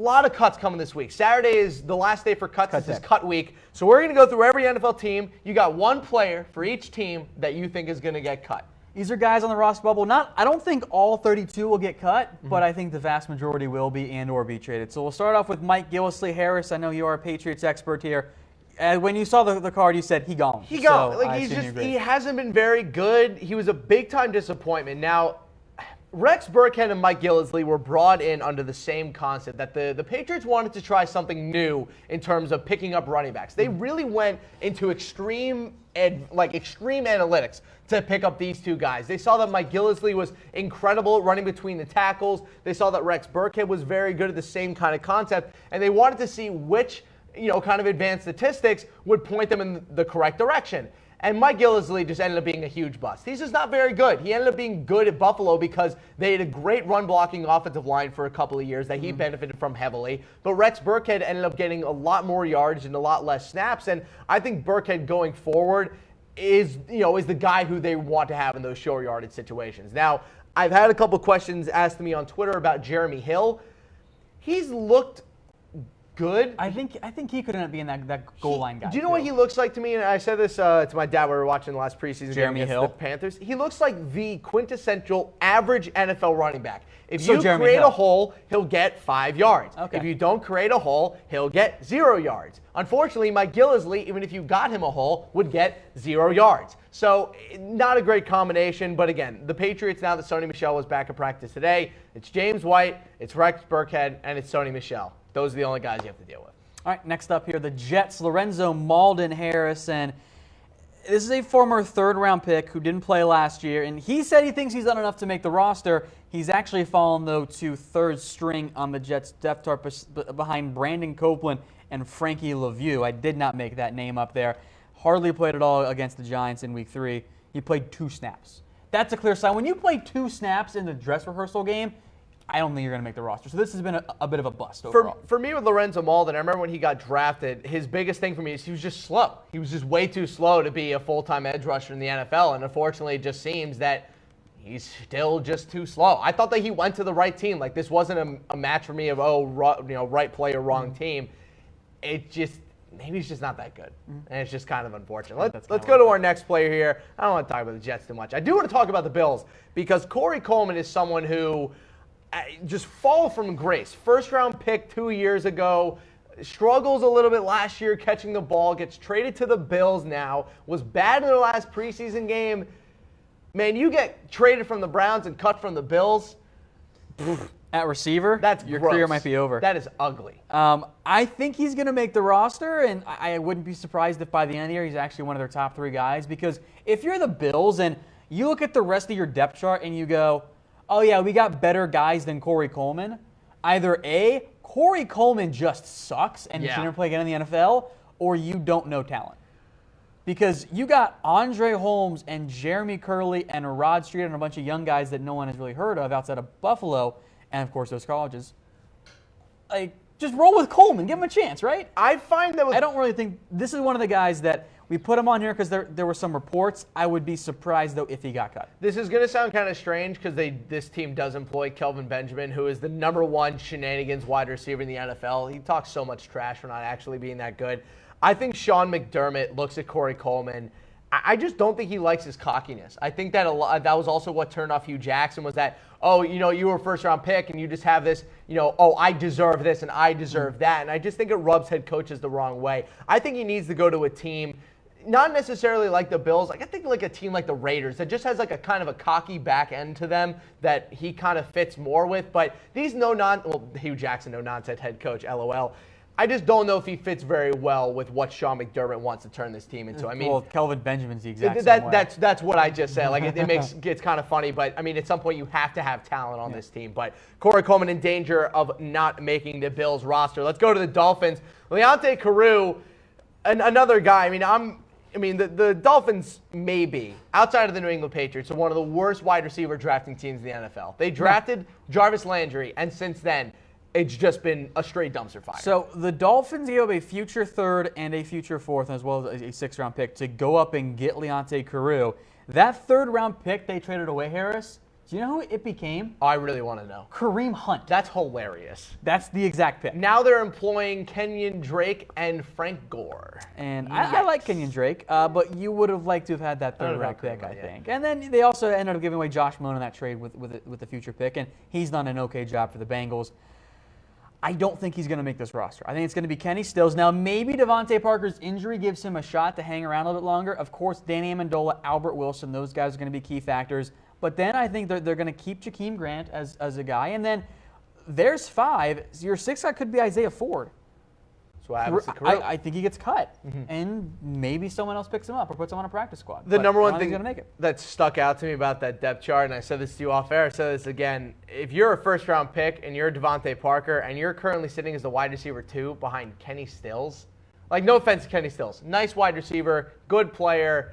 lot of cuts coming this week. Saturday is the last day for cuts. This is cut week. So we're going to go through every NFL team. You got one player for each team that you think is going to get cut. These are guys on the roster bubble. I don't think all 32 will get cut, but I think the vast majority will be and or be traded. So we'll start off with Mike Gillislee. Harris, I know you are a Patriots expert here. When you saw the card, you said he gone. He gone. So he hasn't been very good. He was a big-time disappointment. Now, Rex Burkhead and Mike Gillislee were brought in under the same concept that the Patriots wanted to try something new in terms of picking up running backs. They really went into extreme analytics to pick up these two guys. They saw that Mike Gillislee was incredible at running between the tackles. They saw that Rex Burkhead was very good at the same kind of concept, and they wanted to see which kind of advanced statistics would point them in the correct direction. And Mike Gillislee just ended up being a huge bust. He's just not very good. He ended up being good at Buffalo because they had a great run-blocking offensive line for a couple of years that he benefited from heavily. But Rex Burkhead ended up getting a lot more yards and a lot less snaps. And I think Burkhead going forward is the guy who they want to have in those short yardage situations. Now, I've had a couple questions asked to me on Twitter about Jeremy Hill. He's looked good. I think he could end up being that goal line guy. Do you know what he looks like to me? And I said this to my dad when we were watching the last preseason game against the Panthers. He looks like the quintessential average NFL running back. If you create a hole, he'll get 5 yards. Okay. If you don't create a hole, he'll get 0 yards. Unfortunately, Mike Gillislee, even if you got him a hole, would get 0 yards. So not a great combination. But again, the Patriots, now that Sony Michel was back at practice today, it's James White, it's Rex Burkhead, and it's Sony Michel. Those are the only guys you have to deal with. All right, next up here, the Jets, Lorenzo Mauldin Harris. And this is a former third-round pick who didn't play last year. And he said he thinks he's done enough to make the roster. He's actually fallen, though, to third string on the Jets' depth chart behind Brandon Copeland and Frankie Lemieux. I did not make that name up there. Hardly played at all against the Giants in Week 3. He played 2 snaps. That's a clear sign. When you play 2 snaps in the dress rehearsal game, I don't think you're going to make the roster. So this has been a bit of a bust overall. For me with Lorenzo Mauldin, I remember when he got drafted, his biggest thing for me is he was just slow. He was just way too slow to be a full-time edge rusher in the NFL, and unfortunately it just seems that he's still just too slow. I thought that he went to the right team. Like, this wasn't a match for me of, right player, wrong team. It just, maybe he's just not that good. And it's just kind of unfortunate. Let's go to our next player here. I don't want to talk about the Jets too much. I do want to talk about the Bills because Corey Coleman is someone who just fall from grace. First-round pick 2 years ago, struggles a little bit last year catching the ball, gets traded to the Bills now, was bad in their last preseason game. Man, you get traded from the Browns and cut from the Bills. At receiver, your gross. Career might be over. That is ugly. I think he's going to make the roster, and I wouldn't be surprised if by the end of the year he's actually one of their top 3 guys, because if you're the Bills and you look at the rest of your depth chart and you go, oh, yeah, we got better guys than Corey Coleman. Either A, Corey Coleman just sucks and should never play again in the NFL, or you don't know talent. Because you got Andre Holmes and Jeremy Curley and Rod Street and a bunch of young guys that no one has really heard of outside of Buffalo and, of course, those colleges. Just roll with Coleman. Give him a chance, right? I don't really think this is one of the guys that we put him on here because there were some reports. I would be surprised, though, if he got cut. This is going to sound kind of strange because this team does employ Kelvin Benjamin, who is the #1 shenanigans wide receiver in the NFL. He talks so much trash for not actually being that good. I think Sean McDermott looks at Corey Coleman. I just don't think he likes his cockiness. I think that that was also what turned off Hugh Jackson was that, you were a first-round pick and you just have this, I deserve this and I deserve that. And I just think it rubs head coaches the wrong way. I think he needs to go to a team not necessarily like the Bills. I think like a team like the Raiders that just has like a kind of a cocky back end to them that he kind of fits more with. But these Hugh Jackson, no-nonsense head coach, LOL. I just don't know if he fits very well with what Sean McDermott wants to turn this team into. I mean, Kelvin Benjamin's the exact same way. That's what I just said. Like it's kind of funny, but I mean, at some point you have to have talent on this team. But Corey Coleman in danger of not making the Bills roster. Let's go to the Dolphins. Leonte Carroo, another guy. The Dolphins may be, outside of the New England Patriots, are one of the worst wide receiver drafting teams in the NFL. They drafted Jarvis Landry, and since then, it's just been a straight dumpster fire. So the Dolphins gave up a future 3rd and a future 4th, as well as a 6th round pick to go up and get Leonte Carroo. That 3rd round pick they traded away, Harris, Do you know who it became? Oh, I really want to know. Kareem Hunt. That's hilarious. That's the exact pick. Now they're employing Kenyon Drake and Frank Gore. And I like Kenyon Drake, but you would have liked to have had that third-round pick, I think. And then they also ended up giving away Josh Moan in that trade with the future pick, and he's done an okay job for the Bengals. I don't think he's going to make this roster. I think it's going to be Kenny Stills. Now, maybe Devante Parker's injury gives him a shot to hang around a little bit longer. Of course, Danny Amendola, Albert Wilson, those guys are going to be key factors. But then I think they're going to keep Jakeem Grant as a guy. And then there's 5. Your 6th guy could be Isaiah Ford. So what happens to Kareem? I think he gets cut. And maybe someone else picks him up or puts him on a practice squad. The number one thing thing that stuck out to me about that depth chart, and I said this to you off air, I said this again, if you're a first-round pick and you're Devante Parker and you're currently sitting as the wide receiver 2 behind Kenny Stills, like, no offense to Kenny Stills, nice wide receiver, good player,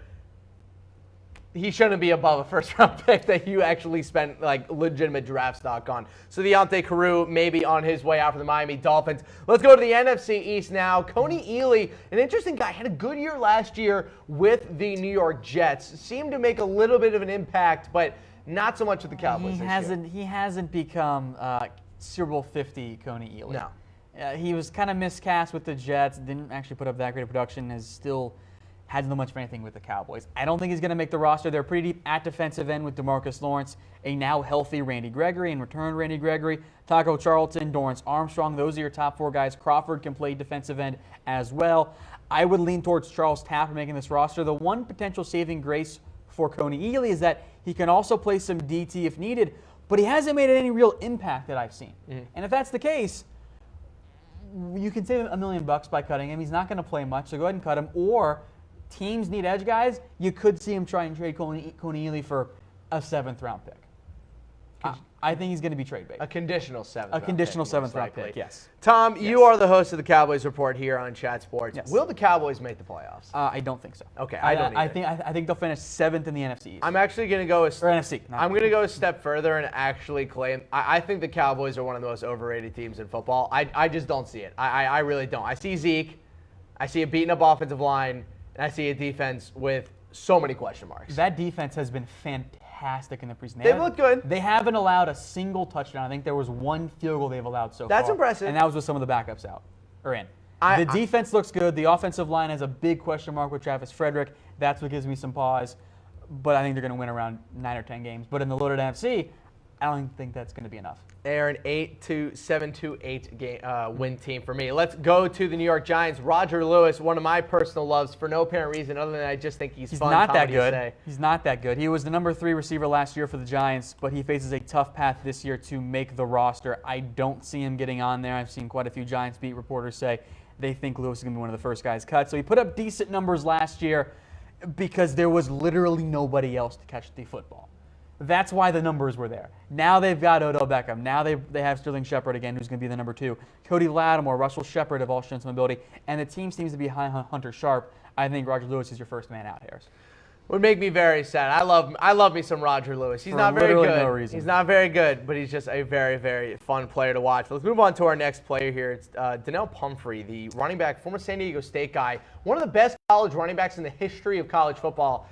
he shouldn't be above a first-round pick that you actually spent, like, legitimate draft stock on. So Deontay Carew maybe on his way out for the Miami Dolphins. Let's go to the NFC East now. Kony Ealy, an interesting guy, had a good year last year with the New York Jets. Seemed to make a little bit of an impact, but not so much with the Cowboys He hasn't become Super Bowl 50 Kony Ealy. No. He was kind of miscast with the Jets, didn't actually put up that great of production, hasn't done much of anything with the Cowboys. I don't think he's going to make the roster. They're pretty deep at defensive end with DeMarcus Lawrence, a now healthy Randy Gregory, and return Randy Gregory, Taco Charlton, Dorrance Armstrong. Those are your top 4 guys. Crawford can play defensive end as well. I would lean towards Charles Tapper making this roster. The one potential saving grace for Kony Ealy is that he can also play some DT if needed, but he hasn't made any real impact that I've seen. And if that's the case, you can save $1 million by cutting him. He's not going to play much, so go ahead and cut him. Or teams need edge guys. You could see him try and trade Kony Ealy for a 7th-round pick. I think he's going to be trade bait. A conditional 7th. A conditional 7th-round pick, yes. Tom, you are the host of the Cowboys Report here on Chat Sports. Yes. Will the Cowboys make the playoffs? I don't think so. Okay, I don't either. I think they'll finish 7th in the NFC East. I'm actually going to go NFC. I'm going to go a step further and actually claim I think the Cowboys are one of the most overrated teams in football. I just don't see it. I really don't. I see Zeke. I see a beaten up offensive line. And I see a defense with so many question marks. That defense has been fantastic in the preseason. They look good. They haven't allowed a single touchdown. I think there was 1 field goal they've allowed so far. That's impressive. And that was with some of the backups out or in. The defense looks good. The offensive line has a big question mark with Travis Frederick. That's what gives me some pause. But I think they're going to win around 9 or 10 games. But in the loaded NFC, I don't think that's going to be enough. They're an 7-8 win team for me. Let's go to the New York Giants. Roger Lewis, one of my personal loves for no apparent reason other than I just think he's fun. Not that good. He's not that good. He was the number 3 receiver last year for the Giants, but he faces a tough path this year to make the roster. I don't see him getting on there. I've seen quite a few Giants beat reporters say they think Lewis is going to be one of the first guys cut. So he put up decent numbers last year because there was literally nobody else to catch the football. That's why the numbers were there. Now they've got Odell Beckham. Now they have Sterling Shepard again, who's going to be the number 2. Cody Lattimore, Russell Shepard have all shown some ability. And the team seems to be behind Hunter Sharp. I think Roger Lewis is your first man out, Harris. Would make me very sad. I love me some Roger Lewis. He's not very good. No reason. He's not very good, but he's just a very, very fun player to watch. Let's move on to our next player here. It's Donnell Humphrey, the running back, former San Diego State guy, one of the best college running backs in the history of college football.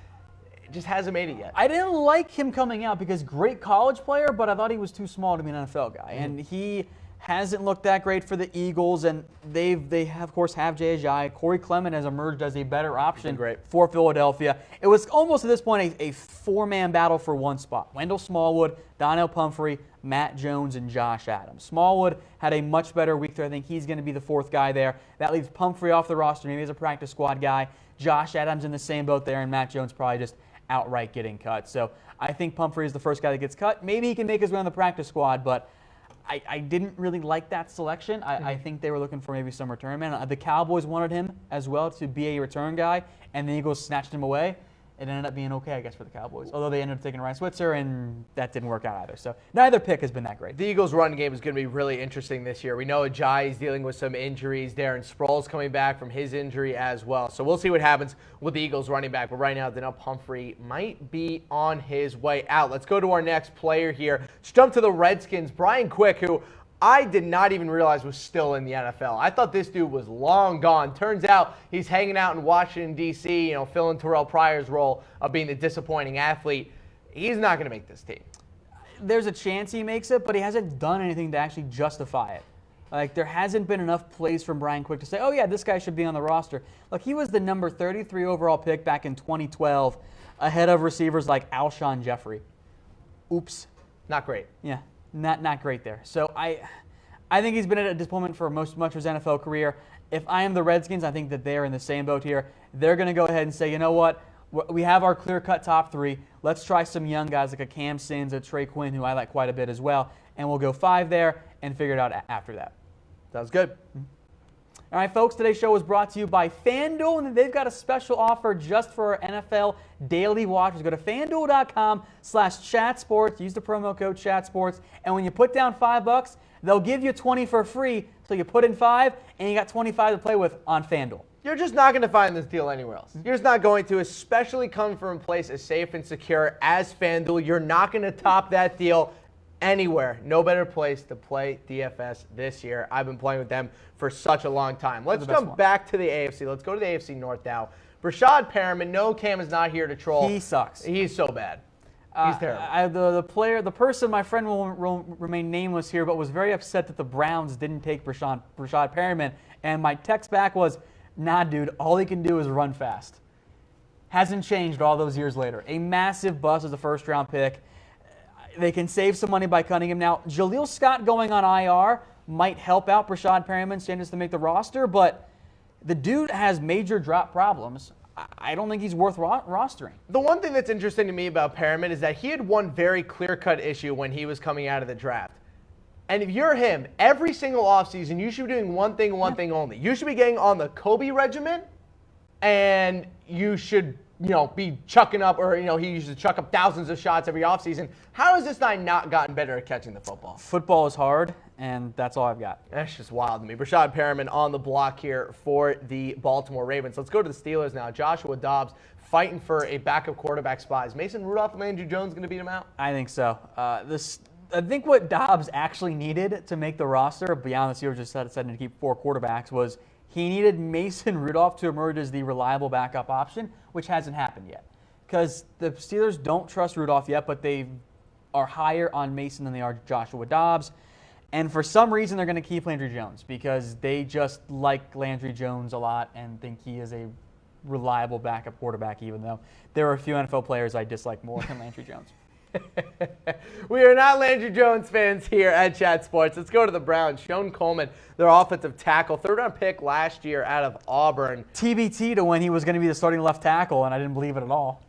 Just hasn't made it yet. I didn't like him coming out because great college player, but I thought he was too small to be an NFL guy. And he hasn't looked that great for the Eagles, and they of course have Jay Ajayi. Corey Clement has emerged as a better option for Philadelphia. It was almost at this point a 4-man battle for one spot. Wendell Smallwood, Donnell Humphrey, Matt Jones, and Josh Adams. Smallwood had a much better week there. I think he's going to be the 4th guy there. That leaves Humphrey off the roster. Maybe as a practice squad guy. Josh Adams in the same boat there, and Matt Jones probably just outright getting cut. So I think Humphrey is the first guy that gets cut. Maybe he can make his way on the practice squad, but I didn't really like that selection. I think they were looking for maybe some return man. The Cowboys wanted him as well to be a return guy, and the Eagles snatched him away. It ended up being okay, I guess, for the Cowboys. Although they ended up taking Ryan Switzer, and that didn't work out either. So neither pick has been that great. The Eagles' run game is going to be really interesting this year. We know Ajayi is dealing with some injuries. Darren Sproles coming back from his injury as well. So we'll see what happens with the Eagles running back. But right now, Donnell Humphrey might be on his way out. Let's go to our next player here. Let's jump to the Redskins. Brian Quick, who I did not even realize was still in the NFL. I thought this dude was long gone. Turns out he's hanging out in Washington, D.C., filling Terrell Pryor's role of being the disappointing athlete. He's not going to make this team. there's a chance he makes it, but he hasn't done anything to actually justify it. Like, there hasn't been enough plays from Brian Quick to say, oh, yeah, this guy should be on the roster. Look, he was the number 33 overall pick back in 2012, ahead of receivers like Alshon Jeffrey. Oops. Not great. Yeah, not great there. So I think he's been at a disappointment for much of his NFL career. If I am the Redskins, I think that they're in the same boat here. They're going to go ahead and say, you know what? We have our clear-cut top 3. Let's try some young guys like a Cam Sins, a Trey Quinn, who I like quite a bit as well. And we'll go 5 there and figure it out after that. Sounds good. All right, folks, today's show was brought to you by FanDuel, and they've got a special offer just for our NFL Daily Watchers. Go to FanDuel.com/chatsports. Use the promo code chatsports, and when you put down $5, they'll give you 20 for free. So you put in 5, and you got 25 to play with on FanDuel. You're just not going to find this deal anywhere else. You're just not going to, especially coming from a place as safe and secure as FanDuel. You're not going to top that deal anywhere. No better place to play DFS this year. I've been playing with them for such a long time. Let's jump back to the AFC. Let's go to the AFC North now. Breshad Perriman. No, Cam is not here to troll. He sucks. He's so bad. He's terrible. The person, my friend will remain nameless here, but was very upset that the Browns didn't take Breshad Perriman. And my text back was, nah, dude, all he can do is run fast. Hasn't changed all those years later. A massive bust as a first-round pick. They can save some money by cutting him now. Jaleel Scott going on IR might help out Breshad Perriman's chances to make the roster, but the dude has major drop problems. I don't think he's worth rostering. The one thing that's interesting to me about Perriman is that he had one very clear-cut issue when he was coming out of the draft. And if you're him, every single offseason, you should be doing one thing only. You should be getting on the Kobe regimen, and you should, be chucking up, or, he used to chuck up thousands of shots every offseason. How has this guy not gotten better at catching the football? Football is hard, and that's all I've got. That's just wild to me. Breshad Perriman on the block here for the Baltimore Ravens. Let's go to the Steelers now. Joshua Dobbs fighting for a backup quarterback spot. Is Mason Rudolph and Andrew Jones going to beat him out? I think so. I think what Dobbs actually needed to make the roster, beyond the Steelers just decided to keep 4 quarterbacks, was he needed Mason Rudolph to emerge as the reliable backup option, which hasn't happened yet. Because the Steelers don't trust Rudolph yet, but they are higher on Mason than they are Joshua Dobbs. And for some reason, they're going to keep Landry Jones because they just like Landry Jones a lot and think he is a reliable backup quarterback, even though there are a few NFL players I dislike more than Landry Jones. We are not Landry Jones fans here at Chat Sports. Let's go to the Browns. Shaun Coleman, their offensive tackle, 3rd-round pick last year out of Auburn. TBT to when he was going to be the starting left tackle, and I didn't believe it at all.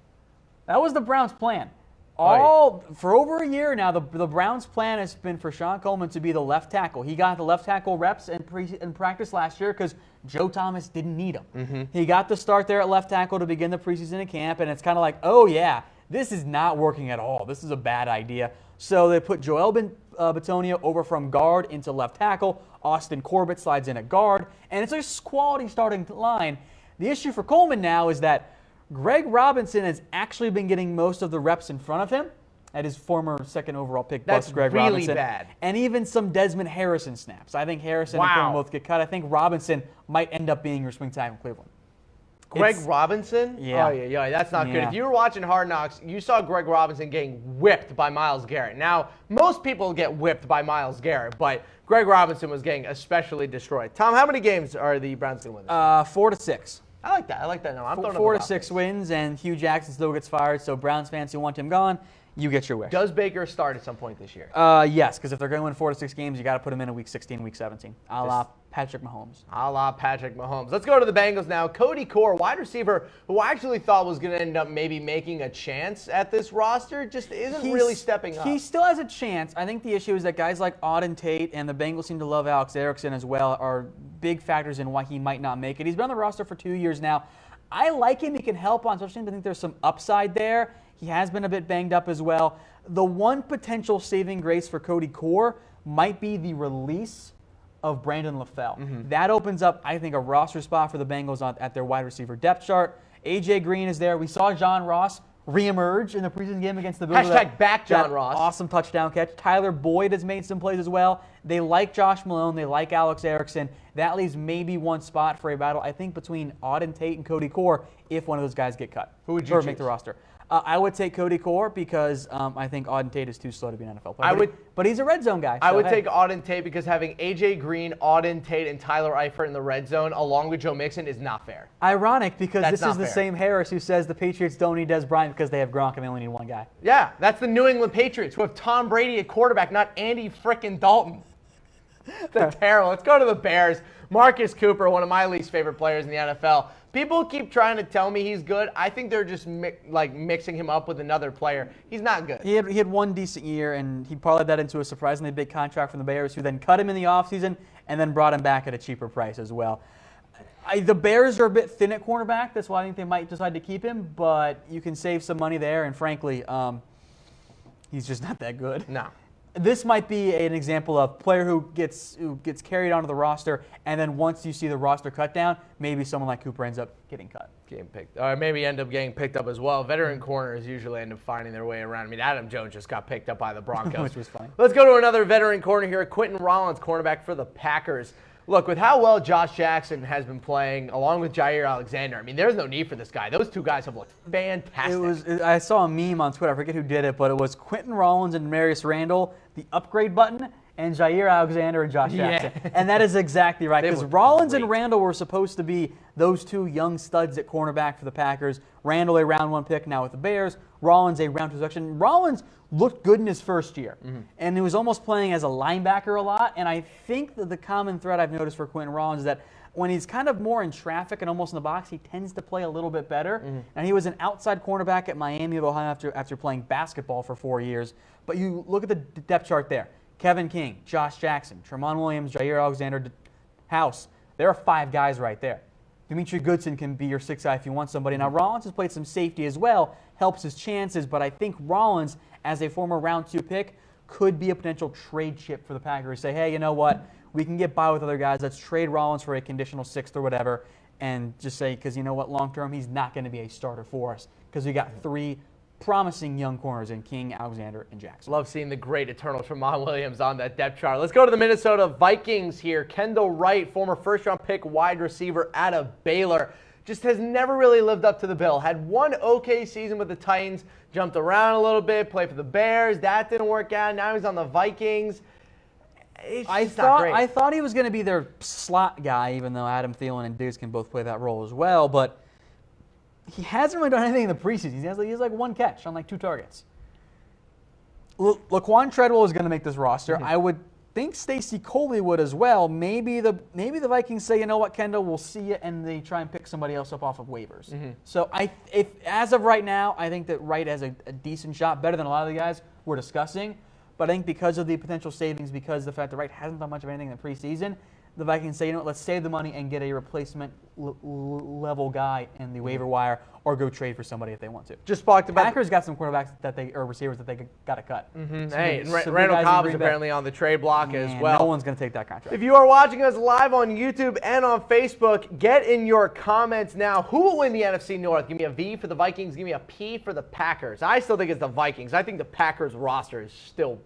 That was the Browns' plan. For over a year now, the Browns' plan has been for Shaun Coleman to be the left tackle. He got the left tackle reps in practice last year because Joe Thomas didn't need him. Mm-hmm. He got the start there at left tackle to begin the preseason in camp, and it's kind of like, oh yeah, this is not working at all. This is a bad idea. So they put Joel Bitonio over from guard into left tackle. Austin Corbett slides in at guard, and it's a quality starting line. The issue for Coleman now is that Greg Robinson has actually been getting most of the reps in front of him at his former 2nd overall pick, That's Greg really Robinson. Bad. And even some Desmond Harrison snaps. I think Harrison and Coleman both get cut. I think Robinson might end up being your swing tackle in Cleveland. Greg Robinson? Yeah. Oh, yeah, that's not good. If you were watching Hard Knocks, you saw Greg Robinson getting whipped by Myles Garrett. Now, most people get whipped by Myles Garrett, but Greg Robinson was getting especially destroyed. Tom, how many games are the Browns going to win this year? 4-6. I like that. No, I'm throwing 4 to 6 wins, and Hugh Jackson still gets fired. So Browns fans who want him gone, you get your wish. Does Baker start at some point this year? Yes, because if they're going to win 4 to 6 games, you got to put him in week 16, week 17, a la Patrick Mahomes. Let's go to the Bengals now. Cody Core, wide receiver, who I actually thought was going to end up maybe making a chance at this roster, just isn't really stepping up. He still has a chance. I think the issue is that guys like Auden Tate and the Bengals seem to love Alex Erickson as well are big factors in why he might not make it. He's been on the roster for 2 years now. I like him. He can help on special teams. I think there's some upside there. He has been a bit banged up as well. The one potential saving grace for Cody Core might be the release of Brandon LaFell. Mm-hmm. That opens up, I think, a roster spot for the Bengals at their wide receiver depth chart. A.J. Green is there. We saw John Ross reemerge in the preseason game against the Bills. #back John Ross. Awesome touchdown catch. Tyler Boyd has made some plays as well. They like Josh Malone. They like Alex Erickson. That leaves maybe one spot for a battle, I think, between Auden Tate and Cody Core if one of those guys get cut. Who would you choose? Make the roster. I would take Cody Core because I think Auden Tate is too slow to be an NFL player. But he's a red zone guy. I would take Auden Tate because having A.J. Green, Auden Tate, and Tyler Eifert in the red zone along with Joe Mixon is not fair. Ironic because this is the same Harris who says the Patriots don't need Des Bryant because they have Gronk and they only need one guy. Yeah, that's the New England Patriots who have Tom Brady at quarterback, not Andy frickin' Dalton. That's terrible. Let's go to the Bears. Marcus Cooper, one of my least favorite players in the NFL. People keep trying to tell me he's good. I think they're just mixing him up with another player. He's not good. He had one decent year, and he parlayed that into a surprisingly big contract from the Bears, who then cut him in the offseason and then brought him back at a cheaper price as well. The Bears are a bit thin at cornerback. That's why I think they might decide to keep him, but you can save some money there, and frankly, he's just not that good. No. This might be an example of player who gets carried onto the roster, and then once you see the roster cut down, maybe someone like Cooper ends up getting cut. Getting picked, or maybe end up getting picked up as well. Veteran corners usually end up finding their way around. I mean, Adam Jones just got picked up by the Broncos. Which was funny. Let's go to another veteran corner here, Quinten Rollins, cornerback for the Packers. Look, with how well Josh Jackson has been playing, along with Jair Alexander, I mean, there's no need for this guy. Those two guys have looked fantastic. I saw a meme on Twitter. I forget who did it, but it was Quinten Rollins and Marius Randall, the upgrade button, and Jair Alexander and Josh Jackson. And that is exactly right, because Rollins and Randall were supposed to be those two young studs at cornerback for the Packers. Randall, a round 1 pick now with the Bears. Rollins, a round 2 selection. Rollins looked good in his first year, and he was almost playing as a linebacker a lot. And I think that the common thread I've noticed for Quinten Rollins is that when he's kind of more in traffic and almost in the box, he tends to play a little bit better. And he was an outside cornerback at Miami of Ohio after playing basketball for 4 years. But you look at the depth chart there. Kevin King, Josh Jackson, Tramon Williams, Jair Alexander, House. There are 5 guys right there. Dimitri Goodson can be your 6th guy if you want somebody. Now, Rollins has played some safety as well, helps his chances, but I think Rollins, as a former round 2 pick, could be a potential trade chip for the Packers. Say, hey, you know what? We can get by with other guys. Let's trade Rollins for a conditional 6th or whatever, and just say, because you know what? Long term, he's not going to be a starter for us because we got 3 promising young corners in King, Alexander, and Jackson. Love seeing the great eternal Tramon Williams on that depth chart. Let's go to the Minnesota Vikings here. Kendall Wright, former first-round pick wide receiver out of Baylor, just has never really lived up to the bill. Had one okay season with the Titans, jumped around a little bit, played for the Bears. That didn't work out. Now he's on the Vikings. I thought he was going to be their slot guy, even though Adam Thielen and Diggs can both play that role as well, but he hasn't really done anything in the preseason. He has like 1 catch on like 2 targets. Laquan Treadwell is going to make this roster. I would think Stacy Coley would as well. Maybe the Vikings say, you know what, Kendall, we'll see you, and they try and pick somebody else up off of waivers. So if as of right now, I think that Wright has a decent shot, better than a lot of the guys we're discussing. But I think because of the potential savings, because of the fact that Wright hasn't done much of anything in the preseason, the Vikings say, you know what, let's save the money and get a replacement level guy in the waiver wire, or go trade for somebody if they want to. Just talked about Packers got some quarterbacks or receivers that they got to cut. Hey, and Randall Cobb is apparently on the trade block as well. No one's going to take that contract. If you are watching us live on YouTube and on Facebook, get in your comments now. Who will win the NFC North? Give me a V for the Vikings. Give me a P for the Packers. I still think it's the Vikings. I think the Packers roster is still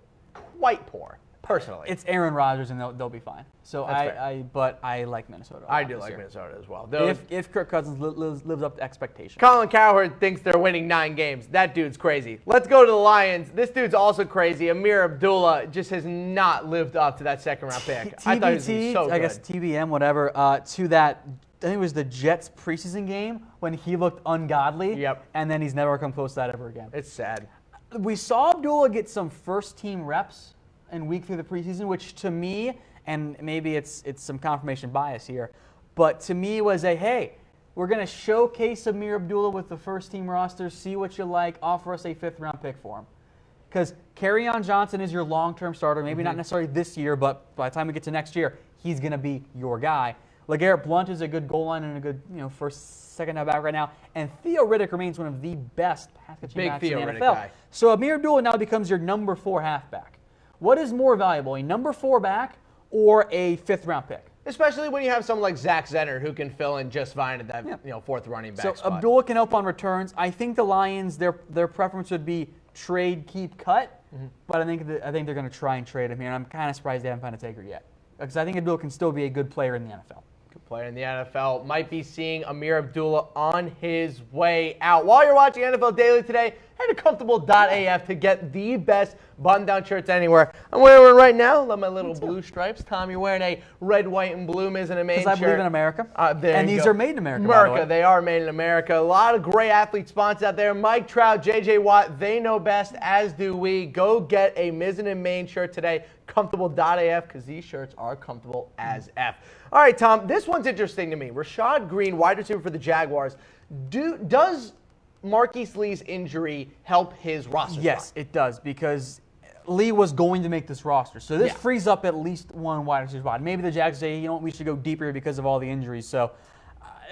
quite poor. Personally, it's Aaron Rodgers, and they'll be fine. So but I like Minnesota. I do like Minnesota as well. If Kirk Cousins lives up to expectations. Colin Cowherd thinks they're winning 9 games. That dude's crazy. Let's go to the Lions. This dude's also crazy. Amir Abdullah just has not lived up to that 2nd-round pick. I thought he was so good. I guess TBM, whatever. To that, I think it was the Jets preseason game when he looked ungodly. Yep. And then he's never come close to that ever again. It's sad. We saw Abdullah get some first-team reps and week through the preseason, which to me, and maybe it's some confirmation bias here, but to me was hey, we're going to showcase Amir Abdullah with the first team roster, see what you like, offer us a 5th-round pick for him. Because Kerryon Johnson is your long-term starter, maybe not necessarily this year, but by the time we get to next year, he's going to be your guy. LeGarrette Blount is a good goal line and a good first, second down back right now, and Theo Riddick remains one of the best pass-catching backs in the NFL. Guy. So Amir Abdullah now becomes your number 4 halfback. What is more valuable, a number 4 back or a 5th-round pick? Especially when you have someone like Zach Zenner who can fill in just fine at that 4th running back spot. Abdullah can help on returns. I think the Lions, their preference would be trade, keep, cut. But I think they're going to try and trade him here. And I'm kind of surprised they haven't found a taker yet, because I think Abdullah can still be a good player in the NFL. Good player in the NFL. Might be seeing Amir Abdullah on his way out. While you're watching NFL Daily today, head to comfortable.af to get the best button-down shirts anywhere. I'm wearing one right now. Love my little blue stripes. Tom, you're wearing a red, white, and blue Miz and a Maine shirt. Because I believe in America. And these are made in America, by the way. They are made in America. A lot of great athlete sponsors out there. Mike Trout, J.J. Watt, they know best, as do we. Go get a Miz and Maine shirt today. Comfortable.af, because these shirts are comfortable as F. All right, Tom, this one's interesting to me. Rashad Green, wide receiver for the Jaguars. Does Marquise Lee's injury help his roster Yes, spot? it does, because Lee was going to make this roster. So this frees up at least one wide receiver spot. Maybe the Jags say, you know what, we should go deeper because of all the injuries. So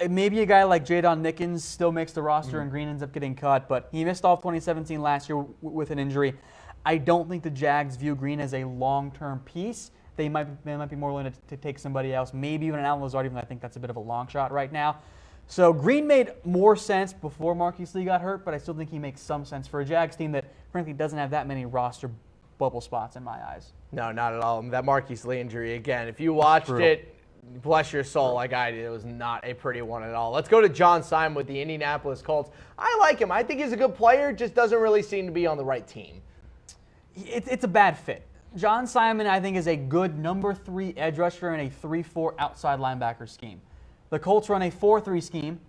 maybe a guy like Jadon Nickens still makes the roster and Green ends up getting cut, but he missed all of 2017 last year with an injury. I don't think the Jags view Green as a long-term piece. They might be more willing to take somebody else, maybe even an Alan Lazard, even though I think that's a bit of a long shot right now. So Green made more sense before Marquise Lee got hurt, but I still think he makes some sense for a Jags team that, frankly, doesn't have that many roster bubble spots in my eyes. No, not at all. That Marquise Lee injury, again, if you watched it, bless your soul, like I did, it was not a pretty one at all. Let's go to John Simon with the Indianapolis Colts. I like him. I think he's a good player, just doesn't really seem to be on the right team. It's a bad fit. John Simon, I think, is a good number 3 edge rusher in a 3-4 outside linebacker scheme. The Colts run a 4-3 scheme,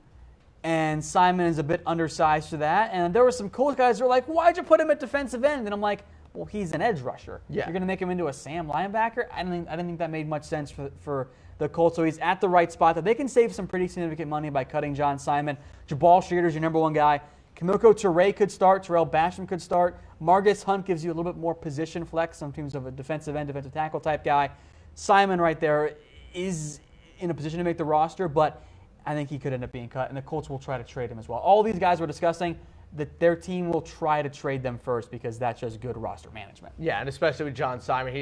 and Simon is a bit undersized to that. And there were some Colts guys who were like, why'd you put him at defensive end? And I'm like, well, he's an edge rusher. Yeah. You're going to make him into a Sam linebacker? I didn't think that made much sense for the Colts. So he's at the right spot that they can save some pretty significant money by cutting John Simon. Jabal Shearer's your number 1 guy. Kamiko Toure could start. Terrell Basham could start. Margus Hunt gives you a little bit more position flex, some teams of a defensive end, defensive tackle type guy. Simon right there is in a position to make the roster, but I think he could end up being cut, and the Colts will try to trade him as well. All these guys we're discussing, that their team will try to trade them first because that's just good roster management. Yeah, and especially with John Simon,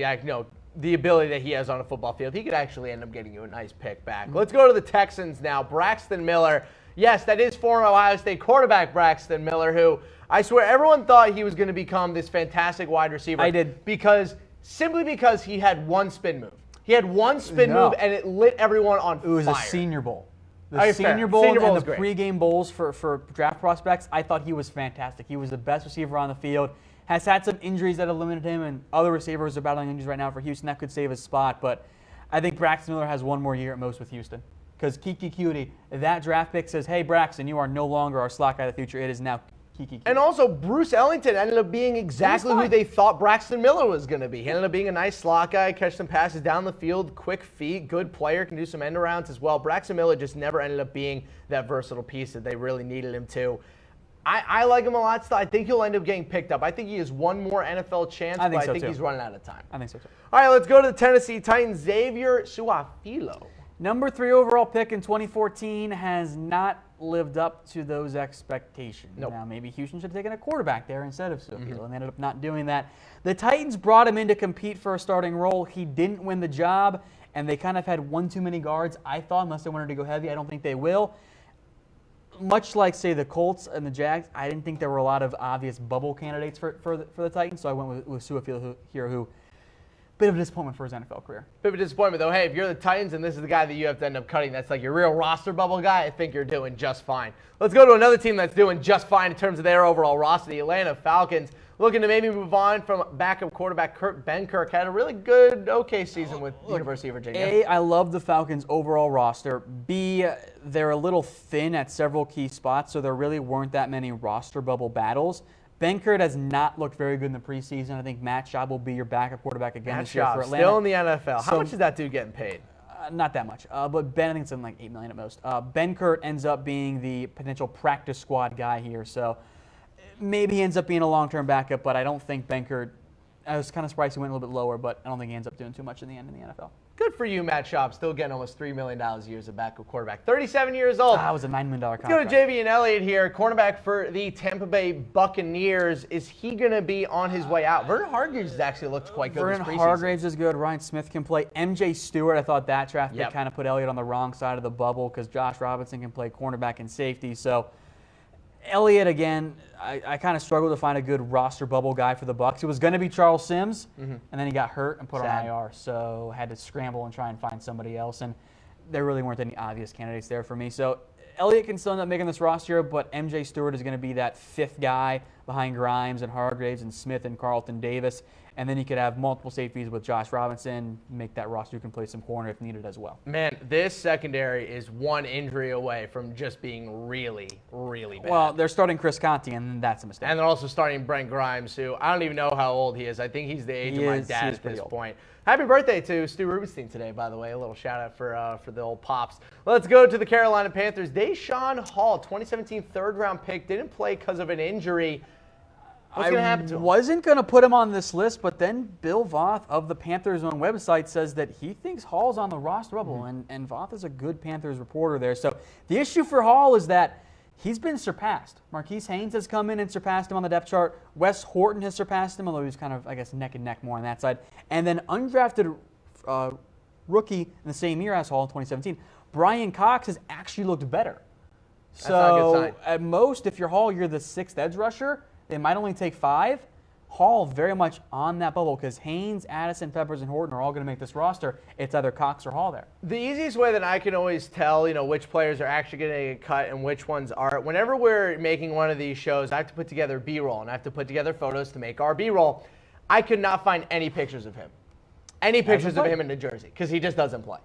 the ability that he has on a football field, he could actually end up getting you a nice pick back. Let's go to the Texans now. Braxton Miller. Yes, that is former Ohio State quarterback Braxton Miller, who I swear everyone thought he was going to become this fantastic wide receiver. I did. Simply because he had one spin move. He had one spin move, and it lit everyone on fire. It was a Senior Bowl. The Senior Bowl and the pregame bowls for draft prospects, I thought he was fantastic. He was the best receiver on the field. Has had some injuries that have limited him, and other receivers are battling injuries right now for Houston. That could save his spot, but I think Braxton Miller has one more year at most with Houston. Because Kiki Cutie, that draft pick says, hey, Braxton, you are no longer our slot guy of the future. It is now Kiki Cutie. And also, Bruce Ellington ended up being exactly who they thought Braxton Miller was going to be. He ended up being a nice slot guy, catch some passes down the field, quick feet, good player, can do some end arounds as well. Braxton Miller just never ended up being that versatile piece that they really needed him to. I like him a lot still. I think he'll end up getting picked up. I think he has one more NFL chance, but I think he's running out of time. I think so, too. All right, let's go to the Tennessee Titans. Xavier Su'a-Filo. Number 3 overall pick in 2014 has not lived up to those expectations. Nope. Now, maybe Houston should have taken a quarterback there instead of Su'a-Filo, and they ended up not doing that. The Titans brought him in to compete for a starting role. He didn't win the job, and they kind of had one too many guards, I thought, unless they wanted to go heavy. I don't think they will. Much like, say, the Colts and the Jags, I didn't think there were a lot of obvious bubble candidates for the Titans, so I went with Su'a-Filo here, who bit of a disappointment for his NFL career. Bit of a disappointment, though. Hey, if you're the Titans and this is the guy that you have to end up cutting, that's like your real roster bubble guy, I think you're doing just fine. Let's go to another team that's doing just fine in terms of their overall roster, the Atlanta Falcons, looking to maybe move on from backup quarterback Ben Kirk. Had a really good, okay season with the University of Virginia. A, I love the Falcons' overall roster. B, they're a little thin at several key spots, so there really weren't that many roster bubble battles. Ben Kirk has not looked very good in the preseason. I think Matt Schaub will be your backup quarterback again this year for Atlanta. Still in the NFL. How much is that dude getting paid? Not that much, but Ben, I think it's something like $8 million at most. Ben Kirk ends up being the potential practice squad guy here, so maybe he ends up being a long-term backup, but I don't think Ben Kirk, I was kind of surprised he went a little bit lower, but I don't think he ends up doing too much in the end in the NFL. Good for you, Matt Schaub, still getting almost $3 million a year as a backup quarterback. 37 years old. That was a $9 million contract. Let's go to JV and Elliott here, cornerback for the Tampa Bay Buccaneers. Is he going to be on his way out? Vernon Hargreaves has actually looked quite good this preseason. Vernon Hargreaves is good. Ryan Smith can play. MJ Stewart, I thought that draft pick kind of put Elliott on the wrong side of the bubble because Josh Robinson can play cornerback and safety. So Elliott, again, I kind of struggled to find a good roster bubble guy for the Bucs. It was going to be Charles Sims, and then he got hurt and put on IR, so had to scramble and try and find somebody else. And there really weren't any obvious candidates there for me. So Elliott can still end up making this roster, but MJ Stewart is going to be that fifth guy behind Grimes and Hargraves and Smith and Carlton Davis. And then you could have multiple safeties with Josh Robinson, make that roster. You can play some corner if needed as well. Man, this secondary is one injury away from just being really, really bad. Well, they're starting Chris Conte, and that's a mistake. And they're also starting Brent Grimes, who I don't even know how old he is. I think he's the age of my dad at this point. Happy birthday to Stu Rubenstein today, by the way. A little shout-out for the old Pops. Let's go to the Carolina Panthers. Deshaun Hall, 2017 third-round pick, didn't play because of an injury. What's going to happen to him? I wasn't going to put him on this list, but then Bill Voth of the Panthers' own website says that he thinks Hall's on the roster bubble, and Voth is a good Panthers reporter there. So the issue for Hall is that he's been surpassed. Marquise Haynes has come in and surpassed him on the depth chart. Wes Horton has surpassed him, although he's kind of, I guess, neck and neck more on that side. And then undrafted rookie in the same year as Hall in 2017, Brian Cox has actually looked better. That's not a good sign. At most, if you're Hall, you're the sixth edge rusher. They might only take 5. Hall very much on that bubble because Haynes, Addison, Peppers, and Horton are all going to make this roster. It's either Cox or Hall there. The easiest way that I can always tell, which players are actually going to get cut and which ones aren't, whenever we're making one of these shows, I have to put together B-roll and I have to put together photos to make our B-roll. I could not find any pictures of him. Any pictures of him in New Jersey because he just doesn't play.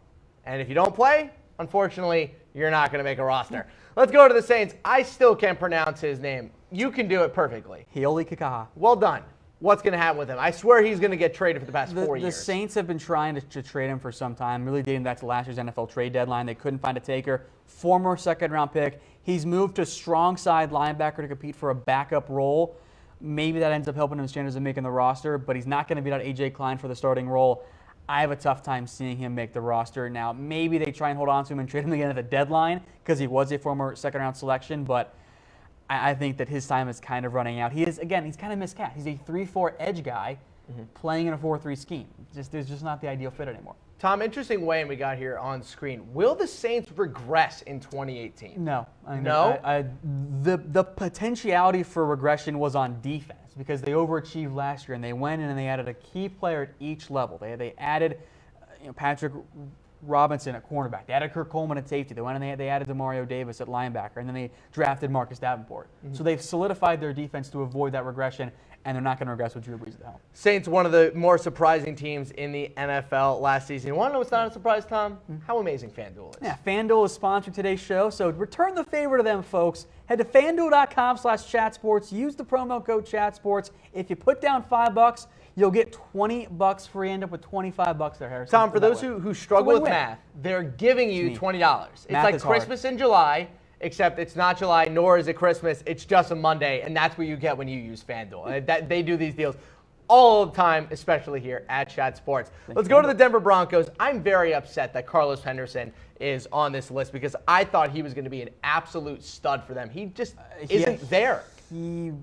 And if you don't play, unfortunately, you're not going to make a roster. Let's go to the Saints. I still can't pronounce his name. You can do it perfectly. Hioli Kikaha. Well done. What's going to happen with him? I swear he's going to get traded for the past 4 years. The Saints have been trying to trade him for some time, really dating back to last year's NFL trade deadline. They couldn't find a taker. Former second-round pick. He's moved to strong side linebacker to compete for a backup role. Maybe that ends up helping his chances of making the roster, but he's not going to beat out A.J. Klein for the starting role. I have a tough time seeing him make the roster. Now, maybe they try and hold on to him and trade him again at the deadline because he was a former second-round selection, but I think that his time is kind of running out. He's kind of miscast. He's a 3-4 edge guy playing in a 4-3 scheme. There's just not the ideal fit anymore. Tom, interesting way we got here on screen. Will the Saints regress in 2018? No. No? The potentiality for regression was on defense because they overachieved last year, and they went in and they added a key player at each level. They added Patrick Robinson at cornerback. They added Kirk Coleman at safety. They went and they added Demario Davis at linebacker, and then they drafted Marcus Davenport. So they've solidified their defense to avoid that regression, and they're not going to regress with Drew Brees at the helm. Saints, one of the more surprising teams in the NFL last season. You want to know what's not a surprise, Tom? How amazing FanDuel is. Yeah, FanDuel is sponsoring today's show, so return the favor to them, folks. Head to FanDuel.com/chatsports. Use the promo code chatsports. If you put down $5, you'll get $20 free. End up with $25 there, Harrison. Tom, for those who struggle with math, they're giving you $20. It's like Christmas in July, except it's not July, nor is it Christmas. It's just a Monday, and that's what you get when you use FanDuel. They do these deals all the time, especially here at Chat Sports. Let's go to the Denver Broncos. I'm very upset that Carlos Henderson is on this list because I thought he was going to be an absolute stud for them. He just isn't there.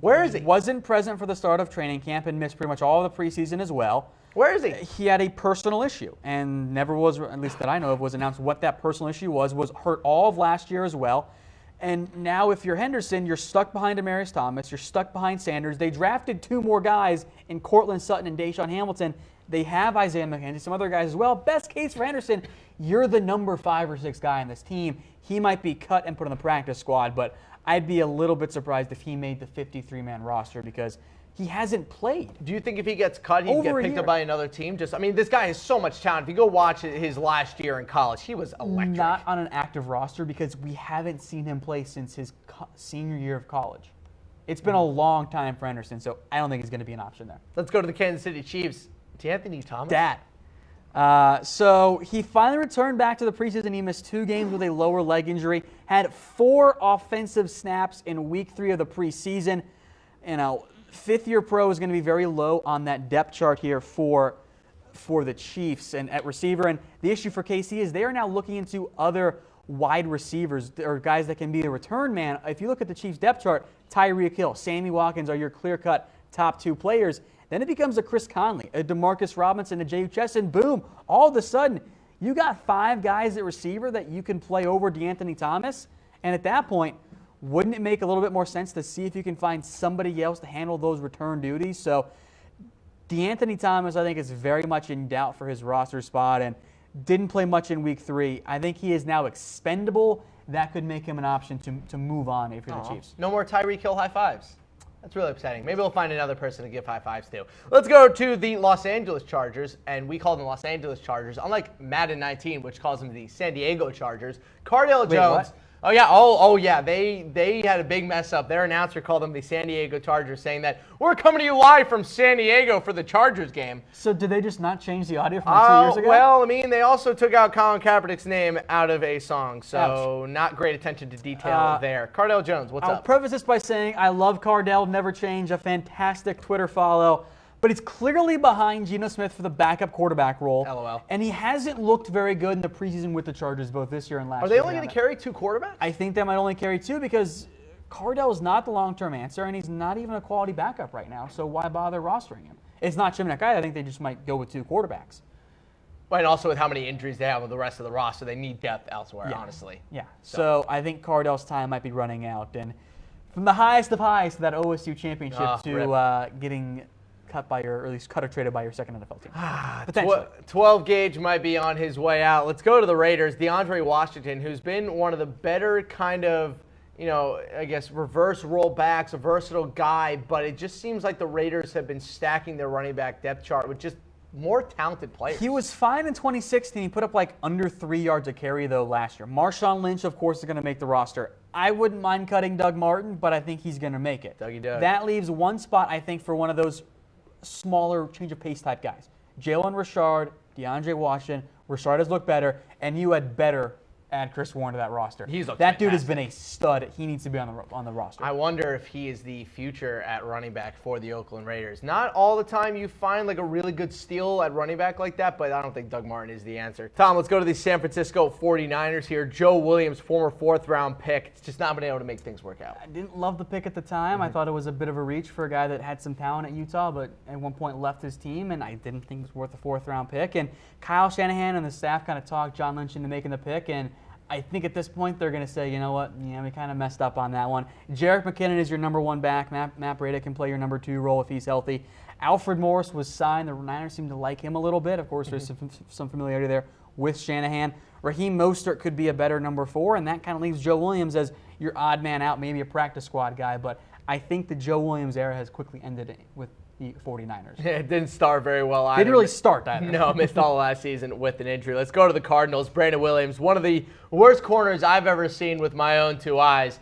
Where is he? Wasn't present for the start of training camp and missed pretty much all of the preseason as well. Where is he? He had a personal issue and never was, at least that I know of, was announced what that personal issue was hurt all of last year as well. And now if you're Henderson, you're stuck behind Demaryius Thomas. You're stuck behind Sanders. They drafted 2 more guys in Cortland Sutton and Deshaun Hamilton. They have Isaiah McKenzie, some other guys as well. Best case for Henderson, you're the number 5 or 6 guy on this team. He might be cut and put on the practice squad, but I'd be a little bit surprised if he made the 53-man roster because he hasn't played. Do you think if he gets cut, he'd get picked up by another team? This guy has so much talent. If you go watch his last year in college, he was electric. Not on an active roster because we haven't seen him play since his senior year of college. It's been a long time for Henderson, so I don't think he's going to be an option there. Let's go to the Kansas City Chiefs. D'Anthony Thomas. So he finally returned back to the preseason. He missed 2 games with a lower leg injury. Had 4 offensive snaps in week 3 of the preseason. Fifth-year pro is going to be very low on that depth chart here for the Chiefs and at receiver. And the issue for KC is they are now looking into other wide receivers or guys that can be the return man. If you look at the Chiefs depth chart, Tyreek Hill, Sammy Watkins are your clear-cut top 2 players. Then it becomes a Chris Conley, a DeMarcus Robinson, a Jay Uchis, and boom, all of a sudden, you got 5 guys at receiver that you can play over D'Anthony Thomas. And at that point, wouldn't it make a little bit more sense to see if you can find somebody else to handle those return duties? So D'Anthony Thomas, I think, is very much in doubt for his roster spot. And Didn't play much in week 3. I think he is now expendable. That could make him an option to move on if you're the Chiefs. No more Tyreek Hill high fives. That's really upsetting. Maybe we'll find another person to give high fives to. Let's go to the Los Angeles Chargers, and we call them Los Angeles Chargers, unlike Madden 19, which calls them the San Diego Chargers. Cardale Jones. What? Oh yeah. They had a big mess up. Their announcer called them the San Diego Chargers, saying that we're coming to you live from San Diego for the Chargers game. So did they just not change the audio from 2 years ago? Well, I mean, they also took out Colin Kaepernick's name out of a song, so not great attention to detail there. Cardale Jones, what's up? I'll preface this by saying I love Cardale, never change, a fantastic Twitter follow. But he's clearly behind Geno Smith for the backup quarterback role. LOL. And he hasn't looked very good in the preseason with the Chargers, both this year and last year. Are they only going to carry 2 quarterbacks? I think they might only carry 2 because Cardale is not the long-term answer, and he's not even a quality backup right now, so why bother rostering him? It's not Chimnick either. I think they just might go with 2 quarterbacks. And also with how many injuries they have with the rest of the roster, they need depth elsewhere, honestly. Yeah, so I think Cardale's time might be running out. And from the highest of highs to that OSU championship to getting cut by or at least cut or traded by your second NFL team. Potentially. 12 gauge might be on his way out. Let's go to the Raiders. DeAndre Washington, who's been one of the better kind of, I guess reverse rollbacks, a versatile guy, but it just seems like the Raiders have been stacking their running back depth chart with just more talented players. He was fine in 2016. He put up like under 3 yards a carry, though, last year. Marshawn Lynch, of course, is going to make the roster. I wouldn't mind cutting Doug Martin, but I think he's going to make it. Dougie Doug. That leaves one spot, I think, for one of those smaller change of pace type guys. Jalen Richard, DeAndre Washington. Richard has looked better, and you had better add Chris Warren to that roster. That dude has been a stud. He needs to be on the roster. I wonder if he is the future at running back for the Oakland Raiders. Not all the time you find like a really good steal at running back like that, but I don't think Doug Martin is the answer. Tom, let's go to the San Francisco 49ers here. Joe Williams, former 4th-round pick, just not been able to make things work out. I didn't love the pick at the time. I thought it was a bit of a reach for a guy that had some talent at Utah, but at one point left his team, and I didn't think it was worth a 4th-round pick. And Kyle Shanahan and the staff kind of talked John Lynch into making the pick, and I think at this point they're going to say, you know what, we kind of messed up on that one. Jerick McKinnon is your number 1 back. Matt Breida can play your number 2 role if he's healthy. Alfred Morris was signed. The Niners seem to like him a little bit. Of course, there's some familiarity there with Shanahan. Raheem Mostert could be a better number 4, and that kind of leaves Joe Williams as your odd man out, maybe a practice squad guy. But I think the Joe Williams era has quickly ended with the 49ers. It didn't start very well either. Didn't really start either. No, missed all last season with an injury. Let's go to the Cardinals. Brandon Williams, one of the worst corners I've ever seen with my own 2 eyes.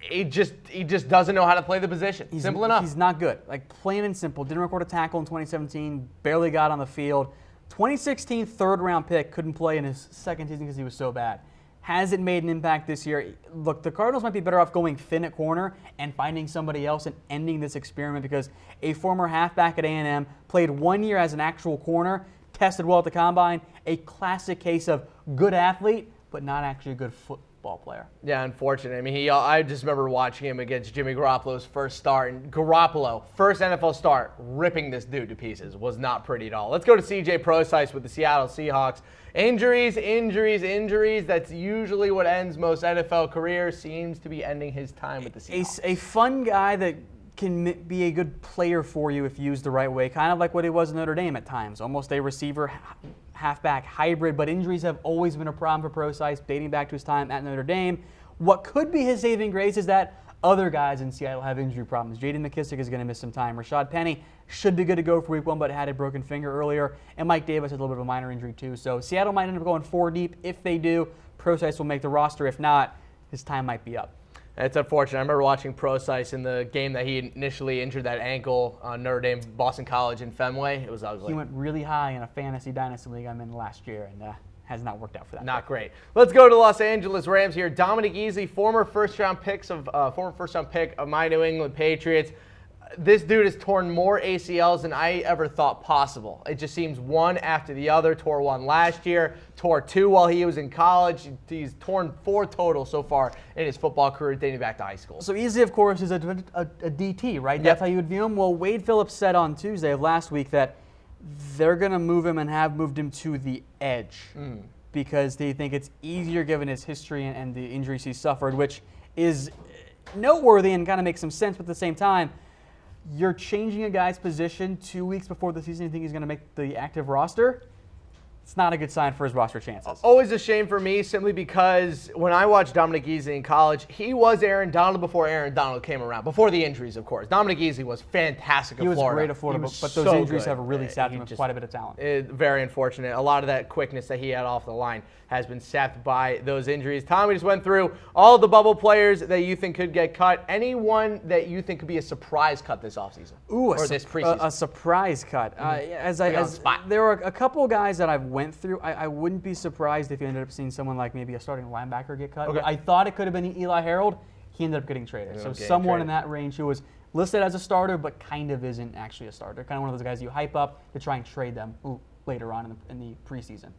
He just doesn't know how to play the position. Simple enough. He's not good. Like, plain and simple. Didn't record a tackle in 2017. Barely got on the field. 2016 3rd-round pick. Couldn't play in his second season because he was so bad. Hasn't made an impact this year. Look, the Cardinals might be better off going thin at corner and finding somebody else and ending this experiment because a former halfback at A&M played 1 year as an actual corner, tested well at the combine, a classic case of good athlete, but not actually a good football player. Yeah, unfortunate. I mean, I just remember watching him against Jimmy Garoppolo's first start, and Garoppolo, first NFL start, ripping this dude to pieces. Was not pretty at all. Let's go to CJ Prosise with the Seattle Seahawks. Injuries. That's usually what ends most NFL careers. Seems to be ending his time with the Seahawks. A fun guy that can be a good player for you if used the right way, kind of like what he was in Notre Dame at times. Almost a receiver halfback hybrid, but injuries have always been a problem for Prosise, dating back to his time at Notre Dame. What could be his saving grace is that other guys in Seattle have injury problems. J.D. McKissick is going to miss some time. Rashad Penny should be good to go for week 1, but had a broken finger earlier. And Mike Davis has a little bit of a minor injury too. So Seattle might end up going 4 deep. If they do, Prosise will make the roster. If not, his time might be up. It's unfortunate. I remember watching Prosise in the game that he initially injured that ankle on Notre Dame, Boston College in Fenway. It was ugly. He went really high in a fantasy dynasty league I'm in last year, and has not worked out for that. Not great. Let's go to Los Angeles Rams here. Dominic Easley, former first-round pick of my New England Patriots. This dude has torn more ACLs than I ever thought possible. It just seems one after the other. Tore 1 last year, tore 2 while he was in college. He's torn 4 total so far in his football career dating back to high school. So Easley, of course, is a DT, right? Yep. That's how you would view him. Well, Wade Phillips said on Tuesday of last week that they're going to move him and have moved him to the edge because they think it's easier given his history and the injuries he suffered, which is noteworthy and kind of makes some sense, but at the same time, you're changing a guy's position 2 weeks before the season. You think he's going to make the active roster? it's not a good sign for his roster chances. Always a shame for me, simply because when I watched Dominic Easley in college, he was Aaron Donald before Aaron Donald came around. Before the injuries, of course. Dominic Easley was fantastic at Florida. He was great at Florida, but those injuries have really sapped him of quite a bit of talent. Very unfortunate. A lot of that quickness that he had off the line has been sapped by those injuries. Tom, we just went through all the bubble players that you think could get cut. Anyone that you think could be a surprise cut this offseason? This preseason? A surprise cut. There were a couple of guys that I've went through. I wouldn't be surprised if you ended up seeing someone like maybe a starting linebacker get cut. Okay. I thought it could have been Eli Harold. He ended up getting traded. So someone in that range who was listed as a starter but kind of isn't actually a starter. Kind of one of those guys you hype up to try and trade them later on in the preseason.